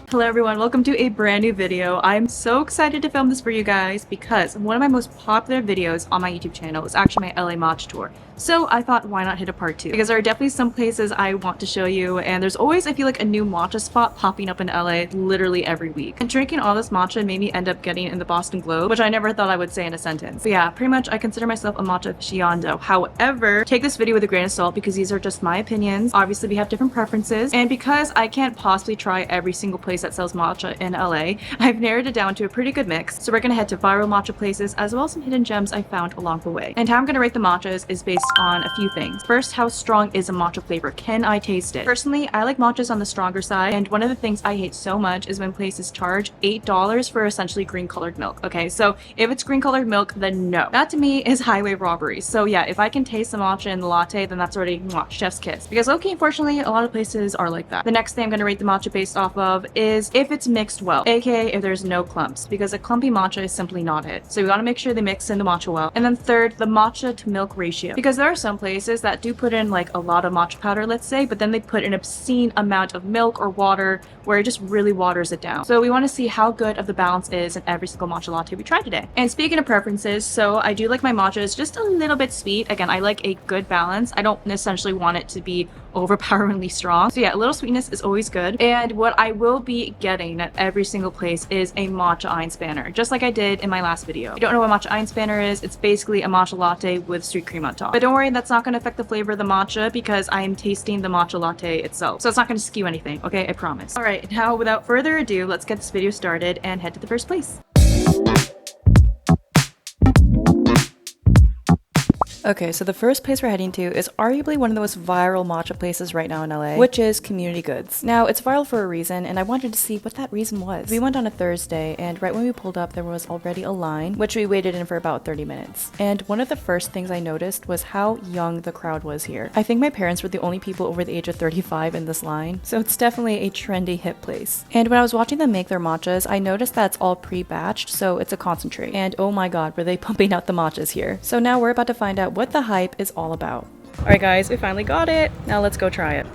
Hello everyone, welcome to a brand new video. I'm so excited to film this for you guys because one of my most popular videos on my YouTube channel is actually my LA Matcha tour. So I thought, why not hit a part 2? Because there are definitely some places I want to show you, and there's always, I feel like, a new matcha spot popping up in LA literally every week. And drinking all this matcha made me end up getting in the Boston Globe, which I never thought I would say in a sentence. But yeah, pretty much I consider myself a matcha aficionado. However, take this video with a grain of salt because these are just my opinions. Obviously, we have different preferences, and because I can't possibly try every single place that sells matcha in LA, I've narrowed it down to a pretty good mix. So we're gonna head to viral matcha places as well as some hidden gems I found along the way. And how I'm gonna rate the matchas is based on a few things. First, how strong is a matcha flavor? Can I taste it? Personally, I like matchas on the stronger side, and one of the things I hate so much is when places charge $8 for essentially green colored milk. Okay, so if it's green colored milk, then no. That to me is highway robbery. So yeah, if I can taste the matcha in the latte, then that's already chef's kiss. Because okay, unfortunately, a lot of places are like that. The next thing I'm gonna rate the matcha based off of is if it's mixed well, aka if there's no clumps, because a clumpy matcha is simply not it. So you gotta make sure they mix in the matcha well. And then third, the matcha to milk ratio, because there are some places that do put in like a lot of matcha powder, let's say, but then they put an obscene amount of milk or water where it just really waters it down. So we want to see how good of the balance is in every single matcha latte we try today. And speaking of preferences, so I do like my matchas just a little bit sweet. Again, I like a good balance. I don't essentially want it to be overpoweringly strong. So yeah, a little sweetness is always good. And what I will be getting at every single place is a matcha einspanner, just like I did in my last video. If you don't know what matcha einspanner is, it's basically a matcha latte with sweet cream on top. But don't worry, that's not going to affect the flavor of the matcha because I am tasting the matcha latte itself. So it's not going to skew anything, okay? I promise. All right, now without further ado, let's get this video started and head to the first place. Okay, so the first place we're heading to is arguably one of the most viral matcha places right now in LA, which is Community Goods. Now, it's viral for a reason, and I wanted to see what that reason was. We went on a Thursday, and right when we pulled up, there was already a line, which we waited in for about 30 minutes. And one of the first things I noticed was how young the crowd was here. I think my parents were the only people over the age of 35 in this line, so it's definitely a trendy hip place. And when I was watching them make their matchas, I noticed that it's all pre-batched, so it's a concentrate. And oh my god, were they pumping out the matchas here. So now we're about to find out what the hype is all about. Alright guys, we finally got it. Now let's go try it.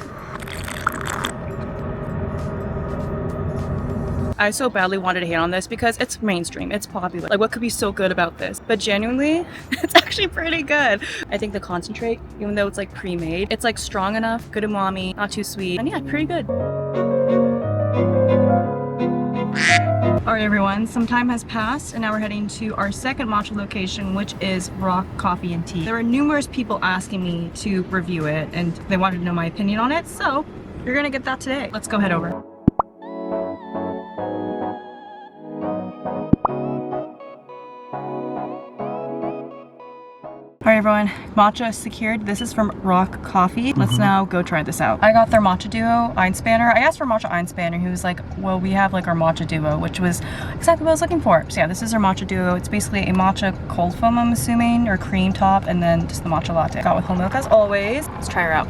I so badly wanted to hate on this because it's mainstream, it's popular. Like, what could be so good about this? But genuinely, it's actually pretty good. I think the concentrate, even though it's like pre-made, it's like strong enough, good umami, not too sweet, and yeah, pretty good. Alright everyone, some time has passed and now we're heading to our second matcha location, which is Rok Coffee and Tea. There were numerous people asking me to review it and they wanted to know my opinion on it, so you're gonna get that today. Let's go head over. Alright everyone, matcha is secured. This is from Rok Coffee. Let's now go try this out. I got their matcha duo einspanner. I asked for matcha einspanner. He was like, well, we have like our matcha duo, which was exactly what I was looking for. So yeah, this is our matcha duo. It's basically a matcha cold foam, I'm assuming, or cream top, and then just the matcha latte. Got with whole milk as always. Let's try her out.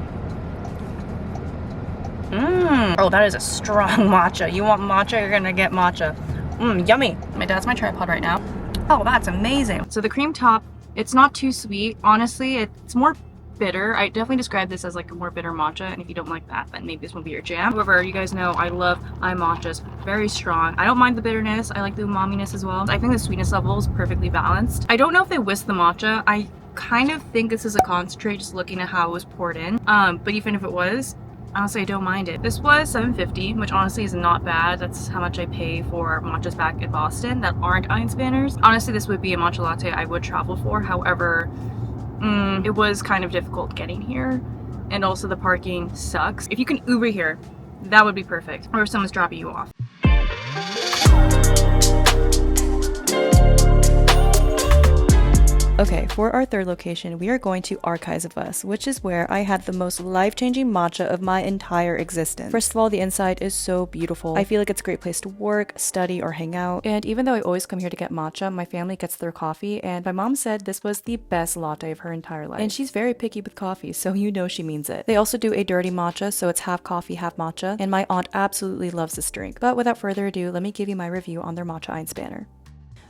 Oh, that is a strong matcha. You want matcha, you're gonna get matcha. Yummy. My dad's my tripod right now. Oh, that's amazing. So the cream top, it's not too sweet. Honestly, it's more bitter. I definitely describe this as like a more bitter matcha, and if you don't like that, then maybe this won't be your jam. However, you guys know I love my matchas. Very strong. I don't mind the bitterness. I like the umaminess as well. I think the sweetness level is perfectly balanced. I don't know if they whisked the matcha. I kind of think this is a concentrate just looking at how it was poured in. But even if it was, honestly, I don't mind it. This was $7.50, which honestly is not bad. That's how much I pay for matchas back in Boston that aren't einspanners. Honestly, this would be a matcha latte I would travel for. However, it was kind of difficult getting here. And also the parking sucks. If you can Uber here, that would be perfect. Or if someone's dropping you off. Okay, for our third location, we are going to Archives of Us, which is where I had the most life-changing matcha of my entire existence. First of all, the inside is so beautiful. I feel like it's a great place to work, study, or hang out. And even though I always come here to get matcha, my family gets their coffee, and my mom said this was the best latte of her entire life. And she's very picky with coffee, so you know she means it. They also do a dirty matcha, so it's half coffee, half matcha, and my aunt absolutely loves this drink. But without further ado, let me give you my review on their matcha einspanner.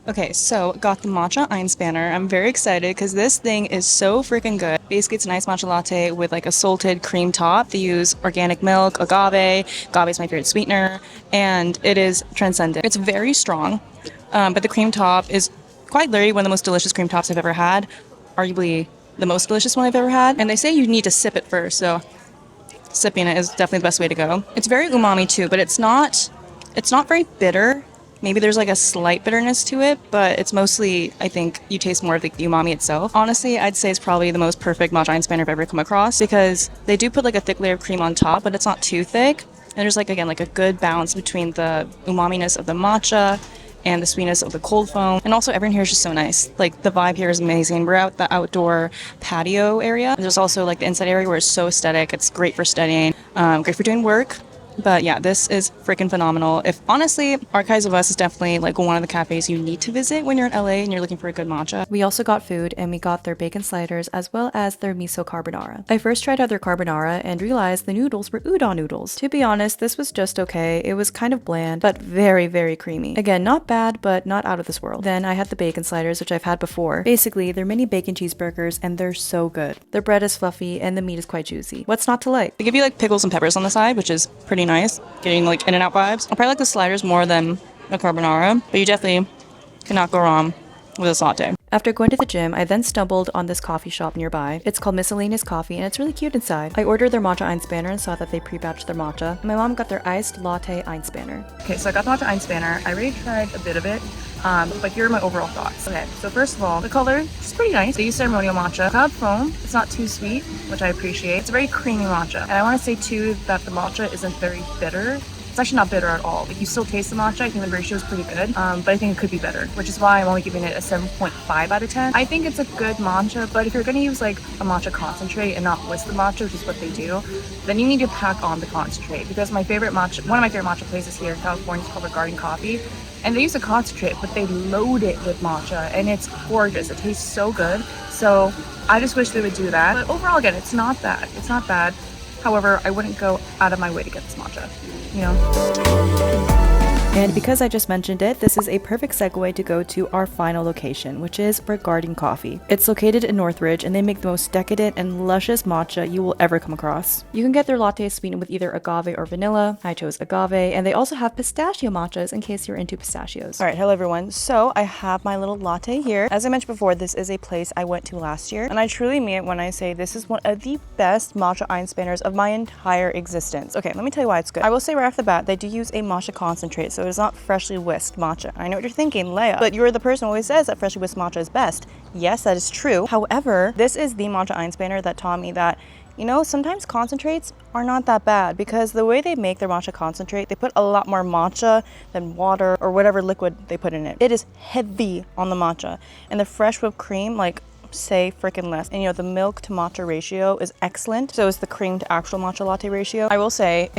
Okay, so got the matcha einspanner. I'm very excited because this thing is so freaking good. Basically, it's a nice matcha latte with like a salted cream top. They use organic milk, agave. Agave is my favorite sweetener, and it is transcendent. It's very strong, but the cream top is quite literally one of the most delicious cream tops I've ever had. Arguably the most delicious one I've ever had. And they say you need to sip it first, so sipping it is definitely the best way to go. It's very umami too, but it's not very bitter. Maybe there's like a slight bitterness to it, but it's mostly, I think, you taste more of the umami itself. Honestly, I'd say it's probably the most perfect matcha einspanner I've ever come across because they do put like a thick layer of cream on top, but it's not too thick. And there's like, again, like a good balance between the umaminess of the matcha and the sweetness of the cold foam. And also everyone here is just so nice. Like the vibe here is amazing. We're out the outdoor patio area. There's also like the inside area where it's so aesthetic. It's great for studying, great for doing work. But yeah, this is freaking phenomenal. If honestly, Archives of Us is definitely like one of the cafes you need to visit when you're in LA and you're looking for a good matcha. We also got food and we got their bacon sliders as well as their miso carbonara. I first tried out their carbonara and realized the noodles were udon noodles. To be honest, this was just okay. It was kind of bland, but very, very creamy. Again, not bad, but not out of this world. Then I had the bacon sliders, which I've had before. Basically, they're mini bacon cheeseburgers and they're so good. Their bread is fluffy and the meat is quite juicy. What's not to like? They give you like pickles and peppers on the side, which is pretty nice, getting like in and out vibes. I probably like the sliders more than the carbonara, but you definitely cannot go wrong with this latte. After going to the gym, I then stumbled on this coffee shop nearby. It's called Miscellaneous Coffee and it's really cute inside. I ordered their matcha einspanner and saw that they pre-batched their matcha. My mom got their iced latte einspanner. Okay, so I got the matcha einspanner. I already tried a bit of it, but here are my overall thoughts. Okay, so first of all, the color is pretty nice. They use ceremonial matcha. Cloud foam, it's not too sweet, which I appreciate. It's a very creamy matcha. And I want to say too that the matcha isn't very bitter. It's actually not bitter at all. Like you still taste the matcha. I think the ratio is pretty good, but I think it could be better, which is why I'm only giving it a 7.5 out of 10. I think it's a good matcha, but if you're gonna use like a matcha concentrate and not whisk the matcha, which is what they do, then you need to pack on the concentrate. Because one of my favorite matcha places here in California is called Rok Coffee, and they use a concentrate, but they load it with matcha, and it's gorgeous. It tastes so good. So I just wish they would do that. But overall, again, it's not bad. It's not bad. However, I wouldn't go out of my way to get this matcha, you know? And because I just mentioned it, this is a perfect segue to go to our final location, which is Rok Coffee. It's located in Northridge, and they make the most decadent and luscious matcha you will ever come across. You can get their lattes sweetened with either agave or vanilla. I chose agave, and they also have pistachio matchas in case you're into pistachios. All right, hello everyone. So I have my little latte here. As I mentioned before, this is a place I went to last year, and I truly mean it when I say this is one of the best matcha einspanners of my entire existence. Okay, let me tell you why it's good. I will say right off the bat, they do use a matcha concentrate, so it's not freshly whisked matcha. I know what you're thinking, Leia, but you're the person who always says that freshly whisked matcha is best. Yes, that is true. However, this is the matcha einspanner that taught me that, you know, sometimes concentrates are not that bad because the way they make their matcha concentrate, they put a lot more matcha than water or whatever liquid they put in it. It is heavy on the matcha, and the fresh whipped cream, like, say freaking less. And you know, the milk to matcha ratio is excellent. So is the cream to actual matcha latte ratio. I will say,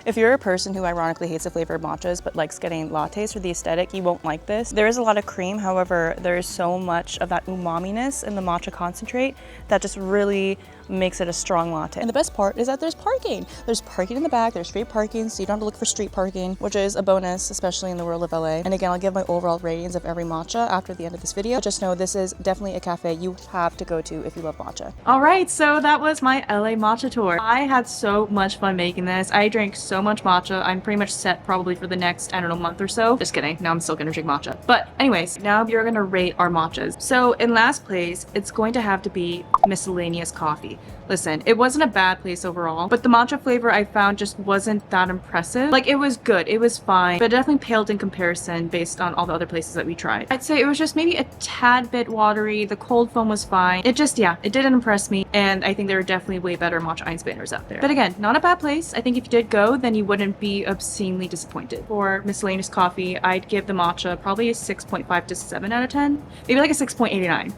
if you're a person who ironically hates the flavor of matchas but likes getting lattes for the aesthetic, you won't like this. There is a lot of cream, however, there is so much of that umami-ness in the matcha concentrate that just really makes it a strong latte. And the best part is that there's parking. There's parking in the back, there's street parking, so you don't have to look for street parking, which is a bonus, especially in the world of LA. And again, I'll give my overall ratings of every matcha after the end of this video. Just know this is definitely a cafe you have to go to if you love matcha. All right, so that was my LA matcha tour. I had so much fun making this. I drank so much matcha. I'm pretty much set probably for the next, I don't know, month or so. Just kidding. Now I'm still gonna drink matcha. But anyways, now you're gonna rate our matchas. So in last place, it's going to have to be Miscellaneous Coffee. Listen, it wasn't a bad place overall, but the matcha flavor I found just wasn't that impressive. Like, it was good, it was fine, but it definitely paled in comparison based on all the other places that we tried. I'd say it was just maybe a tad bit watery. The cold foam was fine. It just, yeah, it didn't impress me, and I think there are definitely way better matcha einspanners out there. But again, not a bad place. I think if you did go, then you wouldn't be obscenely disappointed. For Miscellaneous Coffee, I'd give the matcha probably a 6.5 to 7 out of 10. Maybe like a 6.89.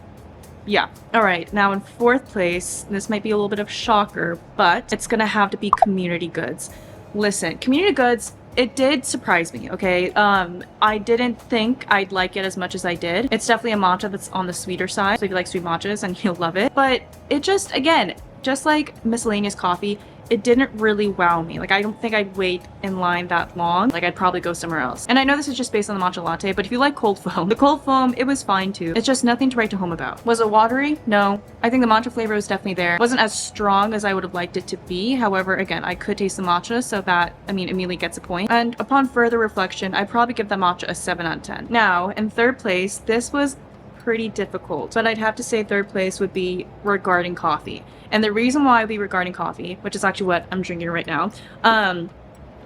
Yeah. All right. Now in fourth place, this might be a little bit of a shocker, but it's gonna have to be Community Goods. Listen, Community Goods, it did surprise me, okay? I didn't think I'd like it as much as I did. It's definitely a matcha that's on the sweeter side, so if you like sweet matchas, and you'll love it. But it just, again, just like Miscellaneous Coffee, it didn't really wow me. Like, I don't think I'd wait in line that long. Like, I'd probably go somewhere else. And I know this is just based on the matcha latte, but if you like cold foam, the cold foam, it was fine too. It's just nothing to write home about. Was it watery? No. I think the matcha flavor was definitely there. It wasn't as strong as I would have liked it to be. However, again, I could taste the matcha, so that, I mean, immediately gets a point. And upon further reflection, I'd probably give that matcha a 7 out of 10. Now, in third place, this was pretty difficult, but I'd have to say third place would be regarding coffee. And the reason why I'd be regarding coffee, which is actually what I'm drinking right now,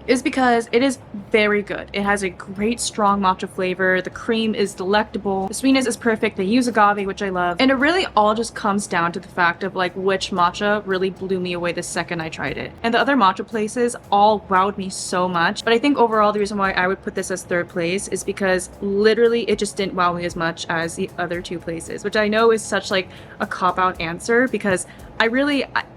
is because it is very good. It has a great strong matcha flavor. The cream is delectable. The sweetness is perfect. They use agave, which I love. And it really all just comes down to the fact of like which matcha really blew me away the second I tried it. And the other matcha places all wowed me so much. But I think overall the reason why I would put this as third place is because literally it just didn't wow me as much as the other two places, which I know is such like a cop-out answer because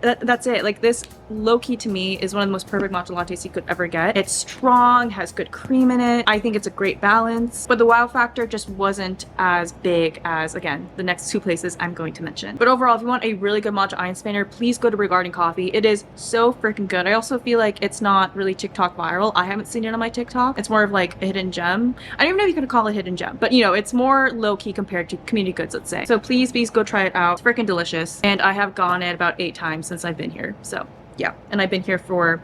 that's it. Like, this low-key to me is one of the most perfect matcha lattes you could ever get. It's strong, has good cream in it. I think it's a great balance, but the wow factor just wasn't as big as, again, the next two places I'm going to mention. But overall, if you want a really good matcha iron spanner, please go to Regarding Coffee. It is so freaking good. I also feel like it's not really TikTok viral. I haven't seen it on my TikTok. It's more of like a hidden gem. I don't even know if you could call it hidden gem, but you know, it's more low-key compared to community goods, let's say. So please go try it out. It's freaking delicious. And I have gone it about 8 times since I've been here. So yeah, and I've been here for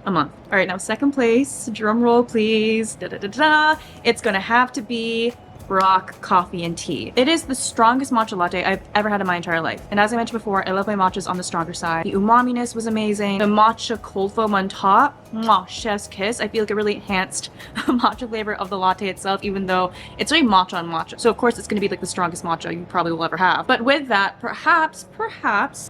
a month. All right, now second place, drum roll please. Da, da, da, da. It's gonna have to be Rok Coffee and Tea. It is the strongest matcha latte I've ever had in my entire life. And as I mentioned before, I love my matchas on the stronger side. The umaminess was amazing. The matcha cold foam on top, mwah, chef's kiss. I feel like it really enhanced the matcha flavor of the latte itself, even though it's really matcha on matcha. So of course it's gonna be like the strongest matcha you probably will ever have. But with that, perhaps,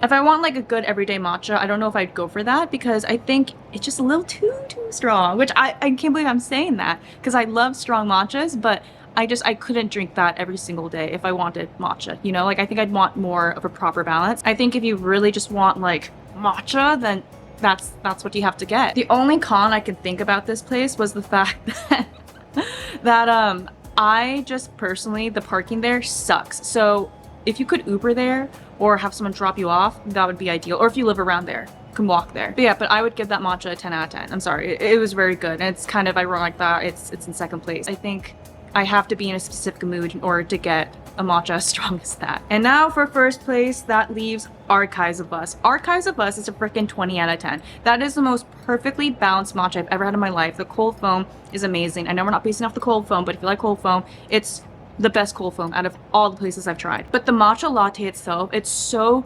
if I want like a good everyday matcha, I don't know if I'd go for that because I think it's just a little too strong, which I can't believe I'm saying that because I love strong matchas, but I couldn't drink that every single day if I wanted matcha, you know? Like, I think I'd want more of a proper balance. I think if you really just want like matcha, then that's what you have to get. The only con I could think about this place was the fact that I just personally, the parking there sucks. So if you could Uber there or have someone drop you off, that would be ideal. Or if you live around there, you can walk there. But yeah, but I would give that matcha a 10 out of 10. I'm sorry, it was very good. And it's kind of ironic that it's in second place. I think I have to be in a specific mood in order to get a matcha as strong as that. And now for first place, that leaves Archives of Us. Archives of Us is a freaking 20 out of 10. That is the most perfectly balanced matcha I've ever had in my life. The cold foam is amazing. I know we're not basing off the cold foam, but if you like cold foam, it's the best cold foam out of all the places I've tried. But the matcha latte itself, it's so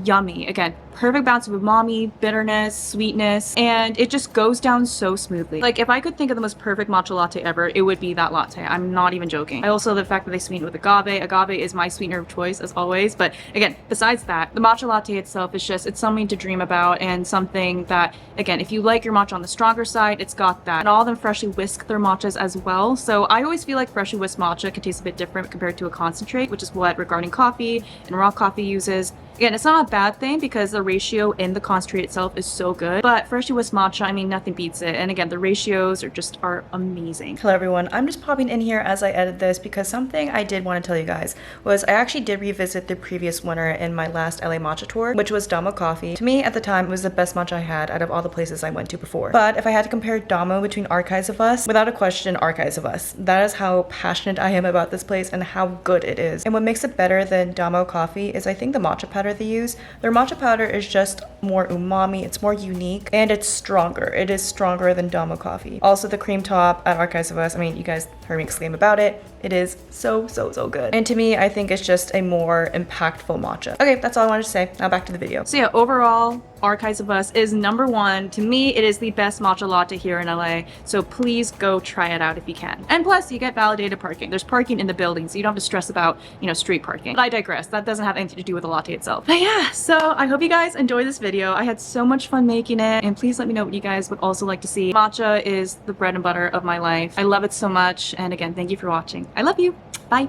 yummy. Again, perfect balance of umami, bitterness, sweetness, and it just goes down so smoothly. Like, if I could think of the most perfect matcha latte ever, it would be that latte. I'm not even joking. I also love the fact that they sweeten with agave. Agave is my sweetener of choice, as always. But again, besides that, the matcha latte itself is just, it's something to dream about and something that, again, if you like your matcha on the stronger side, it's got that. And all of them freshly whisk their matchas as well. So I always feel like freshly whisked matcha can taste a bit different compared to a concentrate, which is what Regarding Coffee and Rok Coffee uses. Again, it's not a bad thing because the ratio in the concentrate itself is so good, but freshly whisked matcha, I mean, nothing beats it. And again, the ratios are amazing. Hello everyone, I'm just popping in here as I edit this because something I did want to tell you guys was I actually did revisit the previous winner in my last LA matcha tour, which was Damo Coffee. To me, at the time, it was the best matcha I had out of all the places I went to before. But if I had to compare Damo between Archives of Us, without a question, Archives of Us. That is how passionate I am about this place and how good it is. And what makes it better than Damo Coffee is I think the matcha powder they use. Their matcha powder is just more umami, it's more unique, and it's stronger. It is stronger than Damo Coffee. Also, the cream top at Archives of Us, I mean, you guys heard me exclaim about it. It is so good. And to me, I think it's just a more impactful matcha. Okay, that's all I wanted to say. Now back to the video. So yeah, overall, Archives of Us is #1. To me, it is the best matcha latte here in LA. So please go try it out if you can. And plus, you get validated parking. There's parking in the building, so you don't have to stress about, you know, street parking. But I digress. That doesn't have anything to do with the latte itself. But yeah, so I hope you guys enjoyed this video. I had so much fun making it, and please let me know what you guys would also like to see. Matcha is the bread and butter of my life. I love it so much, and again, thank you for watching. I love you. Bye.